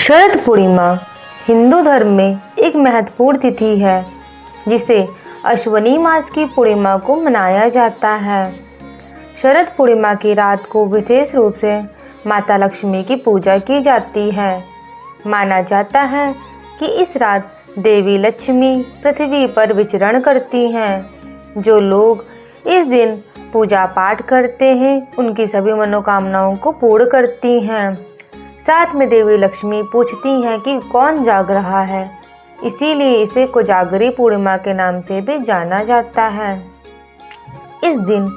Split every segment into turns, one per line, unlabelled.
शरद पूर्णिमा हिंदू धर्म में एक महत्वपूर्ण तिथि है जिसे अश्विनी मास की पूर्णिमा को मनाया जाता है। शरद पूर्णिमा की रात को विशेष रूप से माता लक्ष्मी की पूजा की जाती है। माना जाता है कि इस रात देवी लक्ष्मी पृथ्वी पर विचरण करती हैं। जो लोग इस दिन पूजा पाठ करते हैं उनकी सभी मनोकामनाओं को पूर्ण करती हैं। साथ में देवी लक्ष्मी पूछती हैं कि कौन जाग रहा है, इसीलिए इसे कोजागरी पूर्णिमा के नाम से भी जाना जाता है। इस दिन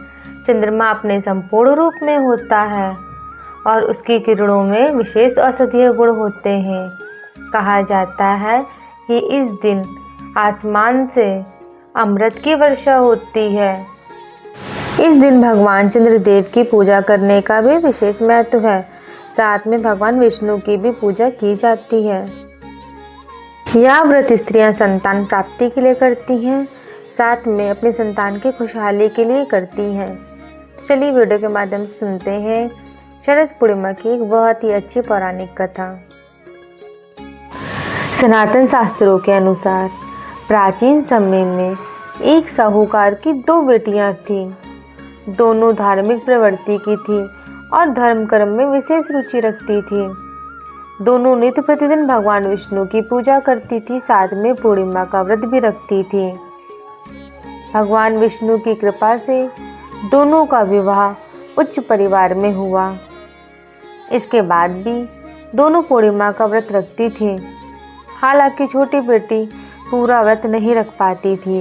चंद्रमा अपने संपूर्ण रूप में होता है और उसकी किरणों में विशेष औषधीय गुण होते हैं। कहा जाता है कि इस दिन आसमान से अमृत की वर्षा होती है। इस दिन भगवान चंद्रदेव की पूजा करने का भी विशेष महत्व है। साथ में भगवान विष्णु की भी पूजा की जाती है। यह व्रत स्त्रियां संतान प्राप्ति के लिए करती हैं, साथ में अपनी संतान की खुशहाली के लिए करती हैं। चलिए वीडियो के माध्यम से सुनते हैं शरद पूर्णिमा की एक बहुत ही अच्छी पौराणिक कथा। सनातन शास्त्रों के अनुसार प्राचीन समय में एक साहूकार की 2 बेटियां थीं। दोनों धार्मिक प्रवृत्ति की थी और धर्म कर्म में विशेष रुचि रखती थी। दोनों नित्य प्रतिदिन भगवान विष्णु की पूजा करती थी, साथ में पूर्णिमा का व्रत भी रखती थी। भगवान विष्णु की कृपा से दोनों का विवाह उच्च परिवार में हुआ। इसके बाद भी दोनों पूर्णिमा का व्रत रखती थी। हालांकि छोटी बेटी पूरा व्रत नहीं रख पाती थी,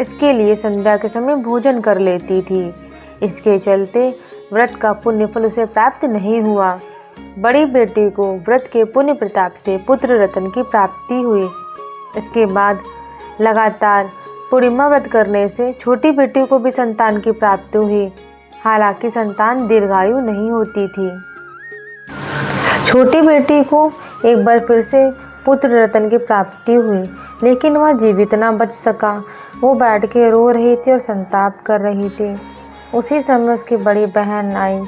इसके लिए संध्या के समय भोजन कर लेती थी। इसके चलते व्रत का पुण्य फल उसे प्राप्त नहीं हुआ। बड़ी बेटी को व्रत के पुण्य प्रताप से पुत्र रत्न की प्राप्ति हुई। इसके बाद लगातार पूर्णिमा व्रत करने से छोटी बेटी को भी संतान की प्राप्ति हुई। हालांकि संतान दीर्घायु नहीं होती थी। छोटी बेटी को एक बार फिर से पुत्र रत्न की प्राप्ति हुई, लेकिन वह जीवित ना बच सका। वो बैठ के रो रही थी और संताप कर रही थी। उसी समय उसकी बड़ी बहन आई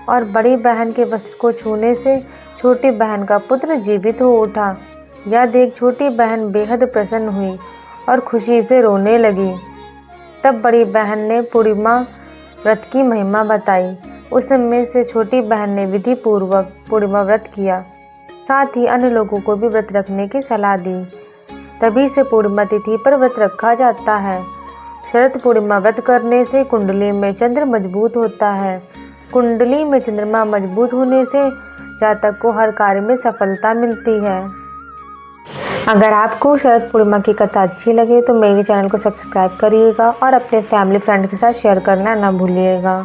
और बड़ी बहन के वस्त्र को छूने से छोटी बहन का पुत्र जीवित हो उठा। यह देख छोटी बहन बेहद प्रसन्न हुई और खुशी से रोने लगी। तब बड़ी बहन ने पूर्णिमा व्रत की महिमा बताई। उस समय से छोटी बहन ने विधि पूर्वक पूर्णिमा व्रत किया, साथ ही अन्य लोगों को भी व्रत रखने की सलाह दी। तभी से पूर्णिमा तिथि पर व्रत रखा जाता है। शरद पूर्णिमा व्रत करने से कुंडली में चंद्र मजबूत होता है। कुंडली में चंद्रमा मजबूत होने से जातक को हर कार्य में सफलता मिलती है। अगर आपको शरद पूर्णिमा की कथा अच्छी लगे तो मेरे चैनल को सब्सक्राइब करिएगा और अपने फैमिली फ्रेंड के साथ शेयर करना ना भूलिएगा।